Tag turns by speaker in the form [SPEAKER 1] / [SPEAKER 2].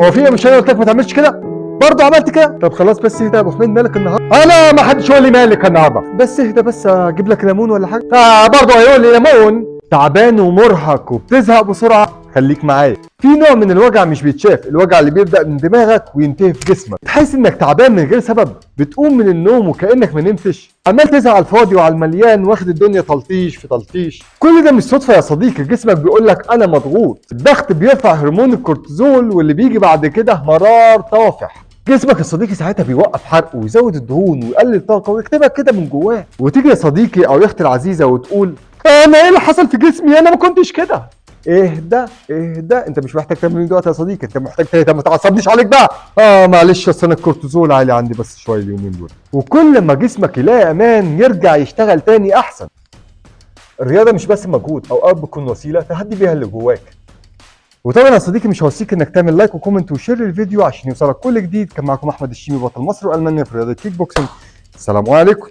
[SPEAKER 1] هو في مش انا قلت لك ما تعملش كده؟ برضه عملت كده؟ طب خلاص بس اهدى يا ابو حميد، مالك النهارده؟ انا ما حدش يقول لي مالك النهارده، بس اهدى بس اجيب لك ليمون ولا حاجه؟ برضه هيقول لي ليمون؟ تعبان ومرهق وبتزهق بسرعه؟ خليك معايا. في نوع من الوجع مش بيتشاف، الوجع اللي بيبدا من دماغك وينتهي في جسمك، تحس انك تعبان من غير سبب، بتقوم من النوم وكانك ما نمتش، عمال تزهق على الفاضي وعلى المليان، واخد الدنيا تلطيش في تلطيش. كل ده مش صدفه يا صديقي، جسمك بيقول لك انا مضغوط. الضغط بيرفع هرمون الكورتيزول واللي بيجي بعد كده مرار طافح. جسمك يا صديقي ساعتها بيوقف حرقه ويزود الدهون ويقلل الطاقه ويكتبك كده من جواه، وتيجي يا صديقي او يا اختي العزيزه وتقول انا ايه اللي حصل في جسمي؟ انا ما كنتش كده. اهدى اهدى، انت مش محتاج تعمل ايه دلوقتي يا صديقي، انت محتاج تهدى، ما تعصبنيش عليك بقى. معلش اصل انا الكورتيزول عالي عندي بس شويه اليومين دول. وكل ما جسمك يلاقي امان يرجع يشتغل تاني احسن. الرياضه مش بس مجهود، اوقات بتكون وسيله تهدي بيها اللي جواك. وطبعا يا صديقي مش هوصيك انك تعمل لايك وكومنت وشير الفيديو عشان يوصلك كل جديد. كان معكم احمد الشيمي بطل مصر والمانيا في رياضه كيك بوكسنج. السلام عليكم.